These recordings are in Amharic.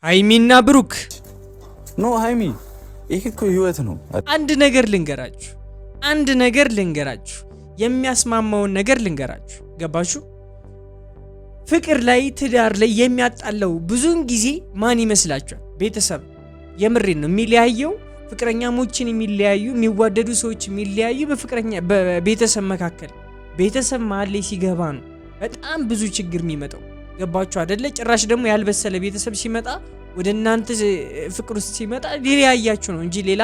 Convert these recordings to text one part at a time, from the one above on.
ሃይሚና ብሩክ ኖ ሃይሚ ይሄ እኮ ህይወት ነው። አንድ ነገር ልንገራችሁ የሚያስማማውን ነገር ልንገራችሁ። ገባችሁ? ፍቅር ላይ ትዳር ላይ የሚያጣለው ብዙውን ጊዜ ማን ይመስላችኋል? ቤተሰብ። የምሬን ነው የሚለያየው። ፍቅረኛሞችን የሚለያዩ የሚዋደዱ ሰዎች የሚለያዩ በቤተሰብ መካከል ቤተሰብ መሀል ላይ ሲገባ ነው በጣም ብዙ ችግር የሚመጣው። ገባችሁ አይደለ? ጭራሽ ደግሞ ያልበሰለ ቤተሰብ ሲመጣ ወደ እናንተ ፍቅር ውስጥ ሲመጣ ሊለያያችሁ ነው እንጂ ሌላ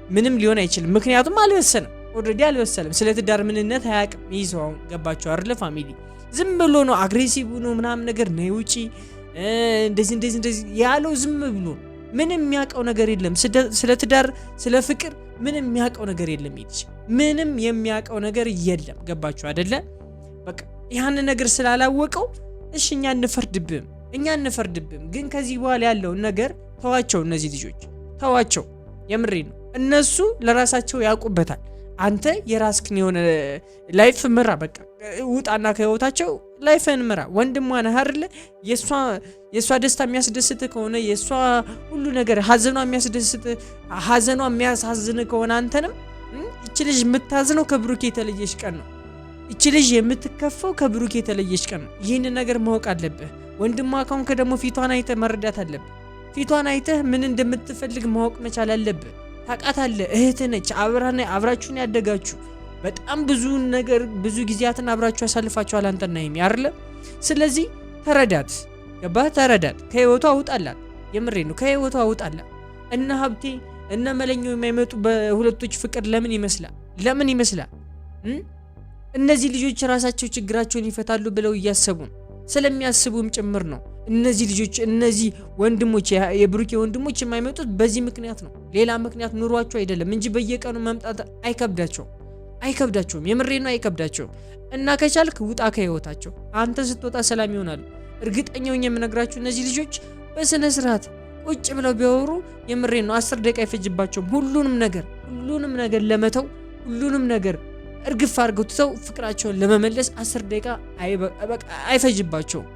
ምንም ሊሆን አይችልም። ምክንያቱም አልበሰለም፣ ኦልሬዲ አልበሰለም። ስለ ትዳር ምንነት አያውቅም ይህ ሰው። አሁን ገባችሁ አይደለ? ፋሚሊ ዝም ብሎ ነው አግሬሲቭ ነው ምናምን ነገር ነው ውጪ እንደዚህ ያለው ዝም ብሎ ምንም የሚያውቀው ነገር የለም። ስለ ትዳር ስለ ፍቅር ምንም የሚያውቀው ነገር የለም። ምንም የሚያውቀው ነገር የለም። ገባችሁ አይደለ? በቃ ያን ነገር ስላላወቀው እሺ እኛ እንፈርድብም። ግን ከዚህ በኋላ ያለውን ነገር ተዋቸው። እነዚህ ልጆች ተዋቸው። የምሬ ነው። እነሱ ለራሳቸው ያውቁበታል። አንተ የራስክን የሆነ ላይፍ ምራ። በቃ ውጣና ከህይወታቸው ላይፍን ምራ። ወንድሟ ነህ አይደለ? የሷ ደስታ የሚያስደስት ከሆነ የሷ ሁሉ ነገር ሀዘኗ የሚያስደስት ሀዘኗ የሚያሳዝን ከሆነ አንተንም እቺ ልጅ የምታዝነው ከብሩክ የተለየች ቀን ነው። እቺ ልጅ የምትከፈው ከብሩክ የተለየች ቀን ነው። ይህንን ነገር ማወቅ አለብህ። ወንድሟ ካሁን ከደሞ ፊቷን አይተህ መረዳት አለብህ። ፊቷን አይተህ ምን እንደምትፈልግ ማወቅ መቻል አለብህ። ታውቃታለህ። እህት ነች። አብራችሁን ያደጋችሁ በጣም ብዙ ነገር ብዙ ጊዜያትን አብራችሁ ያሳልፋችኋል አንተና ሀይሚ አይደለ? ስለዚህ ተረዳት። ገባህ? ተረዳት። ከህይወቷ አውጣላት። የምሬ ነው። ከህይወቷ አውጣላት። እነ ሀብቴ እነ መለኛው የማይመጡ በሁለቶች ፍቅር ለምን ይመስላል? እነዚህ ልጆች ራሳቸው ችግራቸውን ይፈታሉ ብለው እያሰቡ ነው። ስለሚያስቡም ጭምር ነው እነዚህ ልጆች እነዚህ ወንድሞች የብሩክ ወንድሞች የማይመጡት በዚህ ምክንያት ነው። ሌላ ምክንያት ኑሯቸው አይደለም እንጂ በየቀኑ መምጣት አይከብዳቸውም። የምሬ ነው አይከብዳቸውም። እና ከቻልክ ውጣ ከህይወታቸው። አንተ ስትወጣ ሰላም ይሆናሉ። እርግጠኛው የምነግራችሁ እነዚህ ልጆች በስነ ስርዓት ቁጭ ብለው ቢያወሩ የምሬ ነው 10 ደቂቃ አይፈጅባቸውም። ሁሉንም ነገር ለመተው ሁሉንም ነገር እርግፍ አድርገው ትተው ፍቅራቸውን ለመመለስ 10 ደቂቃ አይፈጅባቸውም።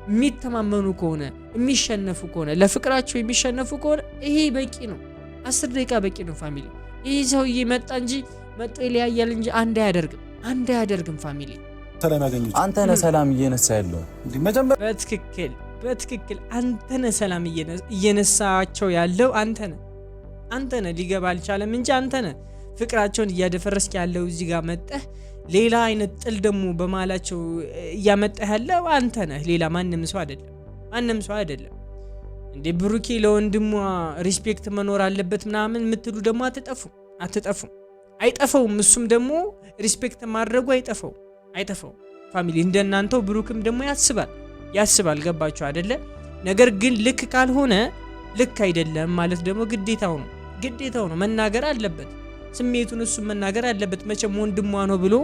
የሚተማመኑ ከሆነ የሚሸነፉ ከሆነ ለፍቅራቸው የሚሸነፉ ከሆነ ይሄ በቂ ነው። 10 ደቂቃ በቂ ነው። ፋሚሊ ይሄ ሰውዬ መጣ እንጂ መጥቶ ይለያያል እንጂ አንድ አያደርግም። ፋሚሊ ሰላም ያገኙት አንተ ነህ ሰላም እየነሳ ያለው በትክክል አንተ ነህ ሰላም እየነሳቸው ያለው አንተ ነህ። ሊገባ አልቻለም እንጂ አንተ ነህ ፍቅራቸውን እያደፈረስክ ያለው። እዚህ ጋር መጣህ ሌላ አይነት ጥል ደግሞ በማላቸው እያመጣህ ያለው አንተ ነህ። ሌላ ማንም ሰው አይደለም። እንዴ ብሩኬ ለወንድሟ ሪስፔክት መኖር አለበት ምናምን የምትሉ ደግሞ አትጠፉም። አይጠፋውም። እሱም ደግሞ ሪስፔክት ማድረጉ አይጠፋው። ፋሚሊ እንደናንተው ብሩክም ደግሞ ያስባል። ገባችሁ አይደለ? ነገር ግን ልክ ካልሆነ ልክ አይደለም ማለት ደግሞ ግዴታው ነው። መናገር አለበት። ስሜቱን እሱ መናገር አለበት። መቼም ወንድሟ ነው ብሎ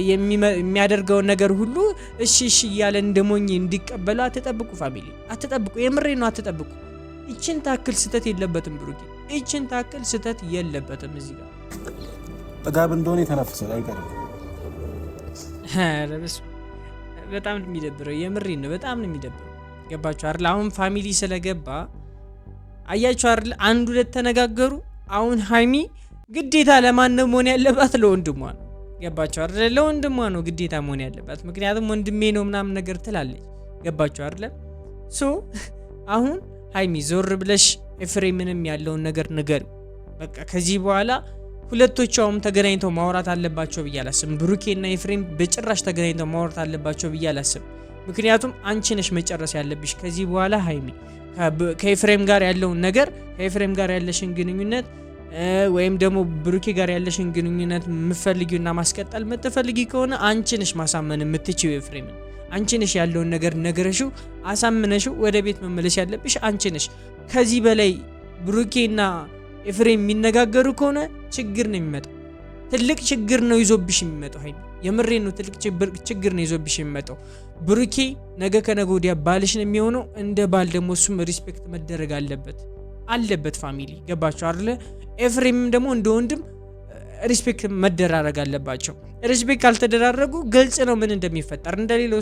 የሚያደርገውን ነገር ሁሉ እሺ እያለ እንደሞኝ እንዲቀበሉ አትጠብቁ። ፋሚሊ አትጠብቁ። የምሬ ነው አትጠብቁ። ይችን ታክል ስተት የለበትም ብሩኬ፣ ይችን ታክል ስተት የለበትም። እዚህ ጋር ጥጋብ እንደሆነ የተነፈሰ አይቀርም። በጣም ነው የሚደብረው። የምሬ ነው በጣም ነው የሚደብረው። ገባችሁ አይደል? አሁን ፋሚሊ ስለገባ አያችሁ አይደል? አንድ ሁለት ተነጋገሩ። አሁን ሀይሚ ግዴታ ለማን ነው መሆን ያለባት? ለወንድሟ ነው። ገባችሁ አይደል? ለወንድሟ ነው ግዴታ መሆን ያለባት። ምክንያቱም ወንድሜ ነው ምናምን ነገር ትላለች። ገባችሁ አይደል? አሁን ሀይሚ ዞር ብለሽ ኤፍሬምንም ያለውን ነገር ንገሪው። በቃ ከዚህ በኋላ ሁለቶቻውም ተገናኝተው ማውራት አለባቸው ብዬ አላስብም። ብሩኬና ኤፍሬም በጭራሽ ተገናኝተው ማውራት አለባቸው ብዬ አላስብም። ምክንያቱም አንቺ ነሽ መጨረስ ያለብሽ ከዚህ በኋላ ሀይሚ ከኤፍሬም ጋር ያለውን ነገር ከኤፍሬም ጋር ያለሽን ግንኙነት ወይም ደግሞ ብሩኬ ጋር ያለሽን ግንኙነት የምትፈልጊውና ማስቀጠል የምትፈልጊ ከሆነ አንቺ ነሽ ማሳመን የምትችይው ኤፍሬምን። አንቺ ነሽ ያለውን ነገር ነገረሽው፣ አሳምነሽው ወደ ቤት መመለስ ያለብሽ አንቺ ነሽ። ከዚህ በላይ ብሩኬና ኤፍሬም የሚነጋገሩ ከሆነ ችግር ነው የሚመጣው። ትልቅ ችግር ነው ይዞብሽ የሚመጣው ሀይሚ። የምሬ ነው። ትልቅ ችግር ነው ይዞብሽ የሚመጣው። ብሩኬ ነገ ከነገ ወዲያ ባልሽ ነው የሚሆነው። እንደ ባል ደግሞ እሱም ሪስፔክት መደረግ አለበት ፋሚሊ። ገባቸው አይደለ? ኤፍሬምም ደግሞ እንደ ወንድም ሪስፔክት መደራረግ አለባቸው። ሪስፔክት ካልተደራረጉ ግልጽ ነው ምን እንደሚፈጠር። እንደሌላው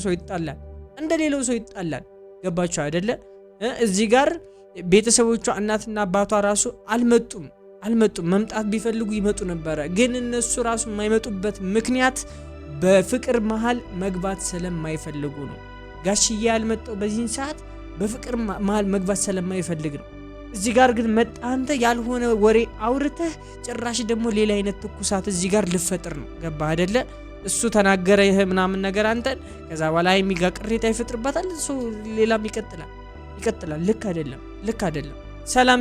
ሰው ይጣላል። ገባቸው አይደለ? እዚህ ጋር ቤተሰቦቿ እናትና አባቷ ራሱ አልመጡም። መምጣት ቢፈልጉ ይመጡ ነበረ። ግን እነሱ ራሱ የማይመጡበት ምክንያት በፍቅር መሃል መግባት ስለማይፈልጉ ነው። ጋሽዬ ያልመጣው በዚህን ሰዓት በፍቅር መሃል መግባት ስለማይፈልግ ነው። እዚህ ጋር ግን መጣ አንተ ያልሆነ ወሬ አውርተህ ጭራሽ ደግሞ ሌላ አይነት ትኩሳት እዚህ ጋር ልፈጥር ነው። ገባ አይደለ? እሱ ተናገረ ይሄ ምናምን ነገር አንተን ከዛ በኋላ የሚጋ ቅሬታ ይፈጥርባታል። እሱ ሌላም ይቀጥላል። ልክ አይደለም።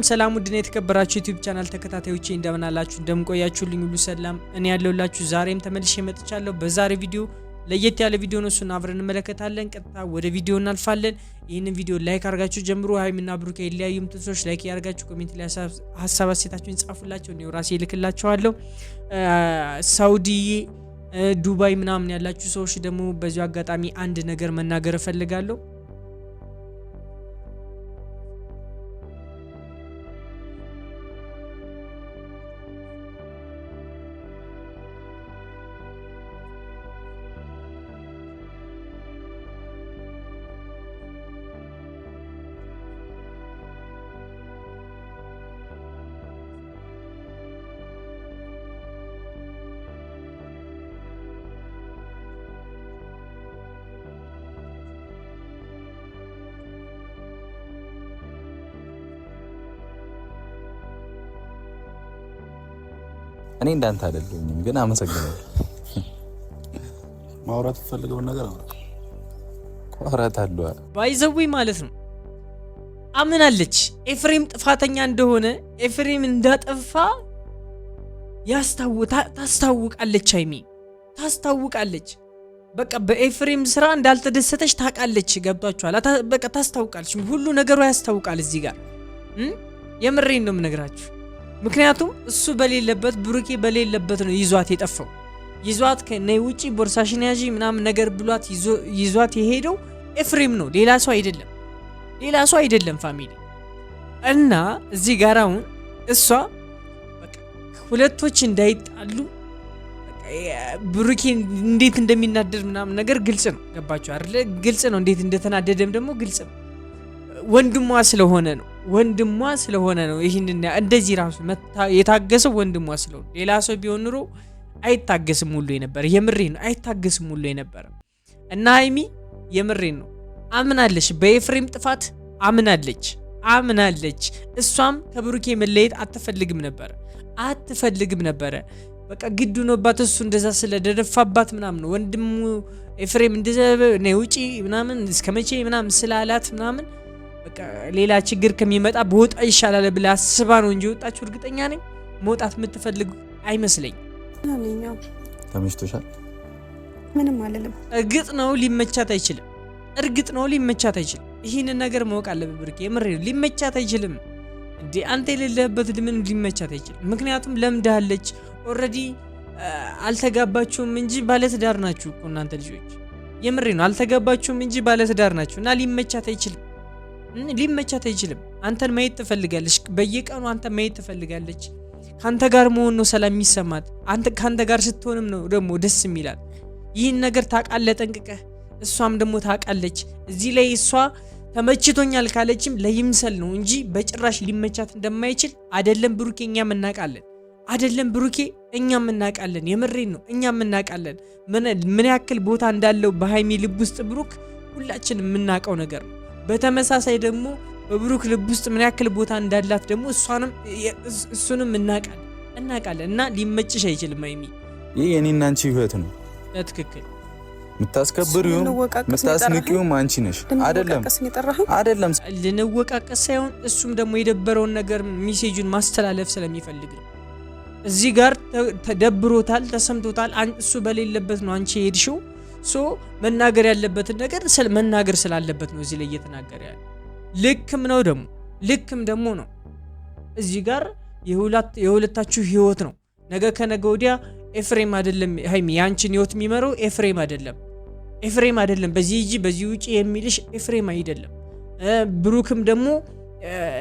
ሰላም ውድና የተከበራችሁ ዩቲዩብ ቻናል ተከታታዮቼ እንደምን አላችሁ? እንደምን ቆያችሁልኝ? ሁሉ ሰላም እኔ ያለሁላችሁ ዛሬም ተመልሼ መጥቻለሁ። በዛሬ ቪዲዮ ለየት ያለ ቪዲዮ ነው። እሱን አብረን እንመለከታለን። ቀጥታ ወደ ቪዲዮ እናልፋለን። ይህንን ቪዲዮ ላይክ አድርጋችሁ ጀምሩ። ሃይሚና ብሩኬ ይለያዩም ትንሶች ላይክ ያርጋችሁ ኮሜንት ላይ ሀሳብ አስተያየታችሁን ጻፉላችሁ። እኔ ራሴ ልክላችኋለሁ። ሳውዲ ዱባይ ምናምን ያላችሁ ሰዎች ደግሞ በዚሁ አጋጣሚ አንድ ነገር መናገር እፈልጋለሁ። እኔ እንዳንተ አይደለሁም ግን አመሰግናለሁ። ማውራት ፈልገው ነገር አውራታለሁ ባይዘዊ ማለት ነው። አምናለች ኤፍሬም ጥፋተኛ እንደሆነ ኤፍሬም እንዳጠፋ ታስታውቃለች። ሃይሚ ታስታውቃለች። በቃ በኤፍሬም ስራ እንዳልተደሰተች ታውቃለች። ገብቷችኋል? በቃ ታስታውቃለች። ሁሉ ነገሯ ያስታውቃል። እዚህ ጋር የምሬን ነው የምነግራችሁ። ምክንያቱም እሱ በሌለበት ብሩኬ በሌለበት ነው ይዟት የጠፋው። ይዟት ከነይ ውጪ ቦርሳሽን ያዢ ምናምን ነገር ብሏት ይዟት የሄደው ኤፍሬም ነው፣ ሌላ ሰው አይደለም ፋሚሊ። እና እዚህ ጋር አሁን እሷ በቃ ሁለቶች እንዳይጣሉ ብሩኬ እንዴት እንደሚናደድ ምናምን ነገር ግልጽ ነው። ገባችሁ አይደለ? ግልጽ ነው። እንዴት እንደተናደደም ደግሞ ግልጽ ነው። ወንድሟ ስለሆነ ነው ይሄንን እንደዚህ ራሱ የታገሰው ወንድሟ ስለሆነ። ሌላ ሰው ቢሆን ኑሮ አይታገስም ሁሉ የነበረ። የምሬን ነው፣ አይታገስም ሁሉ የነበረ። እና ሃይሚ የምሬን ነው አምናለች፣ በኤፍሬም ጥፋት አምናለች። እሷም ከብሩኬ መለየት አትፈልግም ነበረ። በቃ ግድ ሆኖባት እሱ እንደዛ ስለደረፋባት ምናምን ነው ወንድሙ ኤፍሬም እንደዛ ነው ውጪ ምናምን እስከመቼ ምናምን ስላላት ምናምን በቃ ሌላ ችግር ከሚመጣ በወጣ ይሻላል ብላ አስባ ነው እንጂ ወጣችሁ። እርግጠኛ ነኝ መውጣት የምትፈልጉ አይመስለኝ። ተመችቶሻል? ምንም አይደለም። እርግጥ ነው ሊመቻት አይችልም። ይህንን ነገር ማወቅ አለበት ብሩኬ። የምሬ ነው ሊመቻት አይችልም። እንዴ አንተ የሌለህበት ምን ሊመቻት አይችልም? ምክንያቱም ለምዳለች ኦልሬዲ። አልተጋባችሁም እንጂ ባለትዳር ናችሁ እኮ እናንተ ልጆች። የምሬ ነው አልተጋባችሁም እንጂ ባለትዳር ናችሁ። እና ሊመቻት አይችልም። አንተን ማየት ትፈልጋለች። በየቀኑ አንተን ማየት ትፈልጋለች። ካንተ ጋር መሆን ነው ሰላም የሚሰማት። ካንተ ጋር ስትሆንም ነው ደግሞ ደስ የሚላት። ይህን ነገር ታውቃለህ ጠንቅቀህ። እሷም ደግሞ ታውቃለች። እዚህ ላይ እሷ ተመችቶኛል ካለችም ለይምሰል ነው እንጂ በጭራሽ ሊመቻት እንደማይችል አይደለም ብሩኬ እኛም እናውቃለን። የምሬን ነው እኛም እናውቃለን ምን ያክል ቦታ እንዳለው በሃይሚ ልብ ውስጥ ብሩክ ሁላችንም የምናውቀው ነገር ነው። በተመሳሳይ ደግሞ በብሩክ ልብ ውስጥ ምን ያክል ቦታ እንዳላት ደግሞ እሱንም እናውቃለን። እና ሊመችሽ አይችልም ሃይሚ። ይሄ የኔና አንቺ ህይወት ነው። በትክክል የምታስከብሪውም የምታስንቂውም አንቺ ነሽ። አይደለም ልንወቃቀስ ሳይሆን እሱም ደግሞ የደበረውን ነገር ሜሴጁን ማስተላለፍ ስለሚፈልግ ነው። እዚህ ጋር ተደብሮታል፣ ተሰምቶታል። እሱ በሌለበት ነው አንቺ ሄድሽው። መናገር ያለበትን ነገር መናገር ስላለበት ነው እዚህ ላይ እየተናገረ ያለ። ልክም ደግሞ ነው። እዚህ ጋር የሁለታችሁ ህይወት ነው። ነገ ከነገ ወዲያ ኤፍሬም አይደለም ሃይሚ ያንቺን ህይወት የሚመራው ኤፍሬም አይደለም። በዚህ ሂጂ በዚህ ውጪ የሚልሽ ኤፍሬም አይደለም። ብሩክም ደግሞ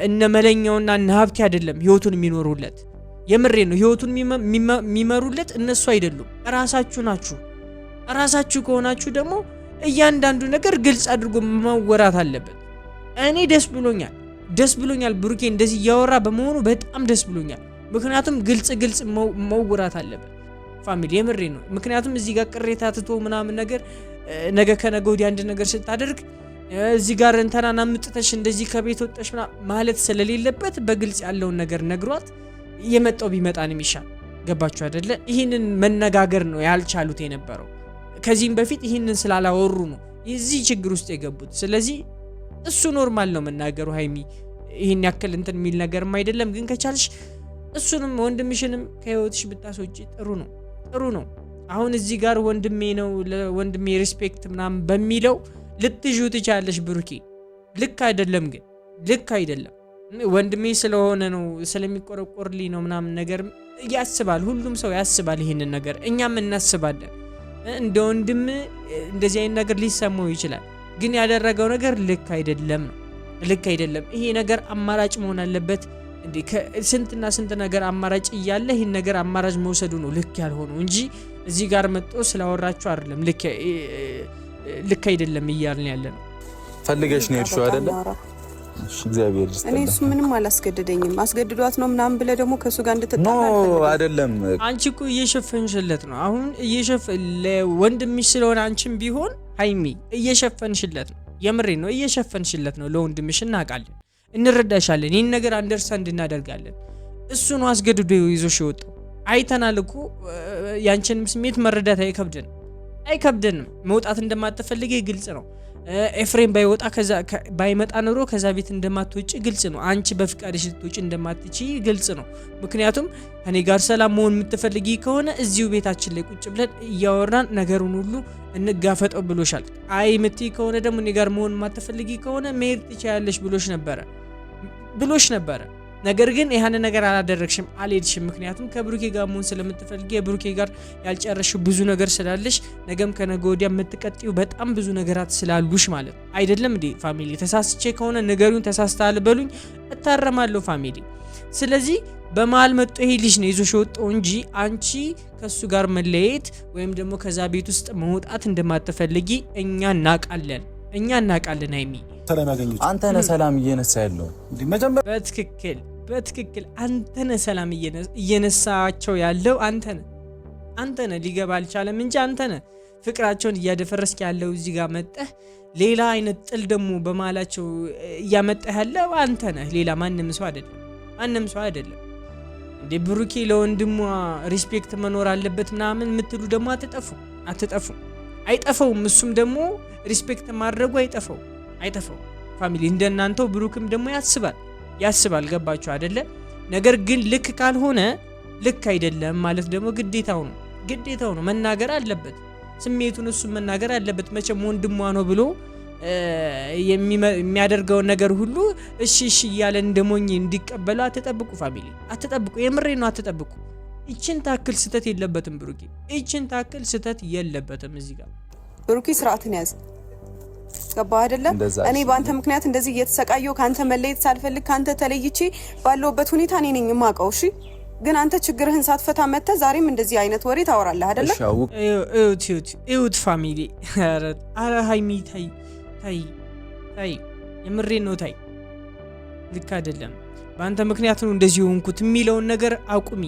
እነ መለኛውና እነ ሀብቴ አይደለም ህይወቱን የሚኖሩለት። የምሬ ነው ህይወቱን የሚመሩለት እነሱ አይደሉም፣ ራሳችሁ ናችሁ። ራሳችሁ ከሆናችሁ ደግሞ እያንዳንዱ ነገር ግልጽ አድርጎ መወራት አለበት። እኔ ደስ ብሎኛል ብሩኬ እንደዚህ ያወራ በመሆኑ በጣም ደስ ብሎኛል። ምክንያቱም ግልጽ መውራት አለበት ፋሚሊ የምሬ ነው። ምክንያቱም እዚህ ጋር ቅሬታ ትቶ ምናምን ነገር ነገ ከነገ ወዲያ አንድ ነገር ስታደርግ እዚህ ጋር እንተናና ምጥተሽ እንደዚህ ከቤት ወጣሽ ማለት ስለሌለበት በግልጽ ያለውን ነገር ነግሯት የመጣው ቢመጣ ነው የሚሻል። ገባችሁ አይደለ? ይህንን መነጋገር ነው ያልቻሉት የነበረው። ከዚህም በፊት ይህንን ስላላወሩ ነው እዚህ ችግር ውስጥ የገቡት። ስለዚህ እሱ ኖርማል ነው መናገሩ። ሃይሚ ይህን ያክል እንትን የሚል ነገርም አይደለም። ግን ከቻልሽ እሱንም ወንድምሽንም ከህይወትሽ ብታስወጪ ጥሩ ነው። አሁን እዚህ ጋር ወንድሜ ነው ለወንድሜ ሪስፔክት ምናምን በሚለው ልትጁ ትቻለሽ ብሩኬ። ልክ አይደለም። ወንድሜ ስለሆነ ነው ስለሚቆረቆርልኝ ነው ምናምን ነገር ያስባል። ሁሉም ሰው ያስባል ይሄንን ነገር፣ እኛም እናስባለን። እንደ ወንድም እንደዚህ አይነት ነገር ሊሰማው ይችላል። ግን ያደረገው ነገር ልክ አይደለም። ይሄ ነገር አማራጭ መሆን አለበት። እንዴ ስንትና ስንት ነገር አማራጭ እያለ ይሄን ነገር አማራጭ መውሰዱ ነው ልክ ያልሆነው እንጂ እዚህ ጋር መጥቶ ስላወራችሁ አይደለም ልክ አይደለም እያልን ያለ ነው። ፈልገሽ ነው ያልሽው አይደለ? እሺ እግዚአብሔር ይስጥልኝ። እኔ እሱ ምንም አላስገደደኝም። አስገድዷት ነው ምናምን ብለ ደግሞ ከሱ ጋር እንድትጣላ አይደለም። አንቺ እኮ እየሸፈንሽለት ነው። አሁን ለወንድምሽ ስለሆነ አንቺም ቢሆን ሃይሚ እየሸፈንሽለት ነው። የምሬ ነው እየሸፈንሽለት ነው። ለወንድምሽ እናውቃለን፣ እንረዳሻለን። ይህን ነገር አንደርስታንድ እናደርጋለን። እሱ ነው አስገድዶ ይዞሽ የወጣው። አይተናል እኮ ያንቺንም ስሜት መረዳት አይከብደንም። መውጣት እንደማትፈልጊ ግልጽ ነው። ኤፍሬም ባይመጣ ኑሮ ከዛ ቤት እንደማትወጪ ግልጽ ነው። አንቺ በፍቃድሽ ልትወጪ እንደማትቺ ግልጽ ነው። ምክንያቱም ከኔ ጋር ሰላም መሆን የምትፈልጊ ከሆነ እዚሁ ቤታችን ላይ ቁጭ ብለን እያወራን ነገሩን ሁሉ እንጋፈጠው ብሎሻል። አይ ምትይ ከሆነ ደግሞ እኔ ጋር መሆን የማትፈልጊ ከሆነ መሄድ ትችያለሽ ብሎሽ ነበረ። ነገር ግን ይሄን ነገር አላደረግሽም፣ አልሄድሽም። ምክንያቱም ከብሩኬ ጋር መሆን ስለምትፈልጊ የብሩኬ ጋር ያልጨረሽው ብዙ ነገር ስላለሽ ነገም ከነገ ወዲያ የምትቀጥዩ በጣም ብዙ ነገራት ስላሉሽ ማለት አይደለም እንዴ ፋሚሊ? ተሳስቼ ከሆነ ንገሩኝ፣ ተሳስተሃል በሉኝ፣ እታረማለሁ ፋሚሊ። ስለዚህ በመሃል መጥቶ ይሄ ልጅ ነው ይዞሽ ወጣው እንጂ አንቺ ከሱ ጋር መለየት ወይም ደግሞ ከዛ ቤት ውስጥ መውጣት እንደማትፈልጊ እኛ እናውቃለን። ሃይሚ አንተ ነህ ሰላም እየነሳ ያለው በትክክል አንተ ነህ ሰላም እየነሳቸው ያለው አንተ ነህ። ሊገባ አልቻለም እንጂ አንተ ነህ ፍቅራቸውን እያደፈረስክ ያለው። እዚህ ጋር መጣህ ሌላ አይነት ጥል ደግሞ በማላቸው እያመጣህ ያለው አንተ ነህ። ሌላ ማንም ሰው አይደለም። እንደ ብሩኬ ለወንድሟ ሪስፔክት መኖር አለበት ምናምን የምትሉ ደግሞ አይጠፋውም። እሱም ደግሞ ሪስፔክት ማድረጉ አይጠፋው ፋሚሊ። እንደናንተው ብሩክም ደግሞ ያስባል። ገባችሁ አይደለ? ነገር ግን ልክ ካልሆነ ልክ አይደለም ማለት ደግሞ ግዴታው ነው። መናገር አለበት ስሜቱን፣ እሱ መናገር አለበት። መቼም ወንድሟ ነው ብሎ የሚያደርገውን ነገር ሁሉ እሺ እያለ እንደሞኝ እንዲቀበሉ አትጠብቁ ፋሚሊ፣ አትጠብቁ። የምሬ ነው አትጠብቁ። ይችን ታክል ስተት የለበትም ብሩኬ፣ እዚህ ጋር ብሩኬ ስርዓትን ያዝ። ገባ አይደለ? እኔ ባንተ ምክንያት እንደዚህ እየተሰቃየው ካንተ መለየት ሳልፈልግ ካንተ ተለይቼ ባለውበት ሁኔታ እኔ ነኝ የማውቀው። እሺ ግን አንተ ችግርህን ሳትፈታ መጥተህ ዛሬም እንደዚህ አይነት ወሬ ታወራለህ አይደለ? እዩት ፋሚሊ። አረ ሃይሚ ታይ የምሬ ነው ታይ። ልክ አይደለም። በአንተ ምክንያት ነው እንደዚህ ሆንኩት የሚለውን ነገር አቁሚ።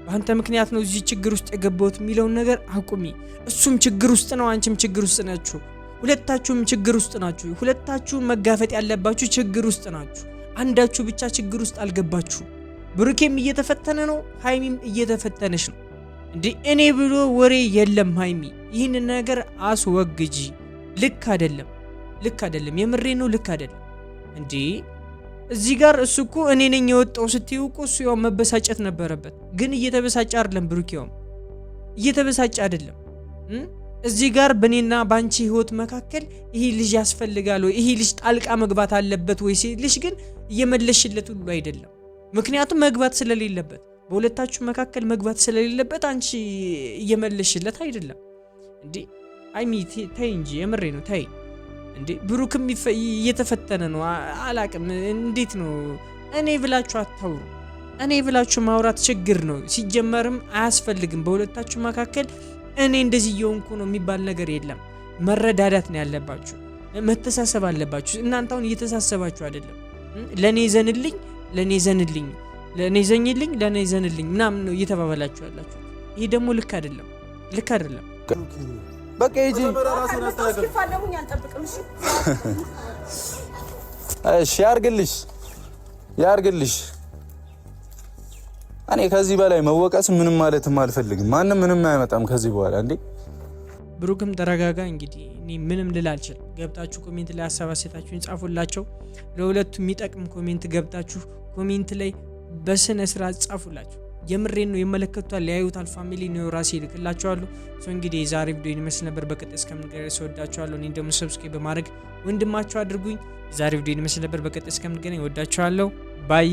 በአንተ ምክንያት ነው እዚህ ችግር ውስጥ የገባሁት የሚለውን ነገር አቁሚ። እሱም ችግር ውስጥ ነው፣ አንቺም ችግር ውስጥ ናችሁ። ሁለታችሁም ችግር ውስጥ ናችሁ። ሁለታችሁም መጋፈጥ ያለባችሁ ችግር ውስጥ ናችሁ። አንዳችሁ ብቻ ችግር ውስጥ አልገባችሁ። ብሩኬም እየተፈተነ ነው፣ ሃይሚም እየተፈተነች ነው። እንዴ እኔ ብሎ ወሬ የለም ሃይሚ፣ ይህን ነገር አስወግጂ። ልክ አይደለም። የምሬ ነው፣ ልክ አይደለም። እንዴ እዚህ ጋር እሱ እኮ እኔ ነኝ የወጣው ስትዩ እኮ እሱ ያው መበሳጨት ነበረበት። ግን እየተበሳጨ አይደለም ብሩኬው፣ እየተበሳጨ አይደለም። እዚህ ጋር በኔና ባንቺ ህይወት መካከል ይሄ ልጅ ያስፈልጋል ወይ፣ ይሄ ልጅ ጣልቃ መግባት አለበት ወይ ሲልሽ ግን እየመለሽለት ሁሉ አይደለም። ምክንያቱም መግባት ስለሌለበት፣ በሁለታችሁ መካከል መግባት ስለሌለበት አንቺ እየመለሽለት አይደለም። እንዴ ሃይሚ ታይ እንጂ የምሬ ነው ታይ። እንዴ ብሩክም እየተፈተነ ነው። አላቅም እንዴት ነው እኔ ብላችሁ አታውሩ። እኔ ብላችሁ ማውራት ችግር ነው። ሲጀመርም አያስፈልግም። በሁለታችሁ መካከል እኔ እንደዚህ እየሆንኩ ነው የሚባል ነገር የለም። መረዳዳት ነው ያለባችሁ። መተሳሰብ አለባችሁ። እናንተ አሁን እየተሳሰባችሁ አይደለም። ለኔ ዘንልኝ፣ ለኔ ዘንልኝ፣ ለኔ ዘኝልኝ፣ ለኔ ዘንልኝ ምናምን ነው እየተባባላችሁ ያላችሁ። ይሄ ደግሞ ልክ አይደለም፣ ልክ አይደለም። በቃ ሂጂ። እሺ ያርግልሽ፣ ያርግልሽ። እኔ ከዚህ በላይ መወቀስ ምንም ማለትም አልፈልግም። ማንም ምንም አያመጣም ከዚህ በኋላ እንዴ። ብሩክም ተረጋጋ። እንግዲህ እኔ ምንም ልል አልችልም። ገብታችሁ ኮሜንት ላይ ሀሳብ አስተያየታችሁን ጻፉላቸው። ለሁለቱ የሚጠቅም ኮሜንት ገብታችሁ ኮሜንት ላይ በስነ ስርዓት ጻፉላቸው። የምሬን ነው፣ ይመለከቱታል፣ ያዩታል። ፋሚሊ ነው ራሴ ይልክላቸዋለሁ። እንግዲህ የዛሬ ቪዲዮ ይመስል ነበር። በቀጣይ እስከምንገናኝ ወዳችኋለሁ። እኔ ደግሞ ሰብስክራይብ በማድረግ ወንድማችሁ አድርጉኝ። የዛሬ ቪዲዮ ይመስል ነበር። በቀጣይ እስከምንገናኝ ወዳችኋለሁ። ባይ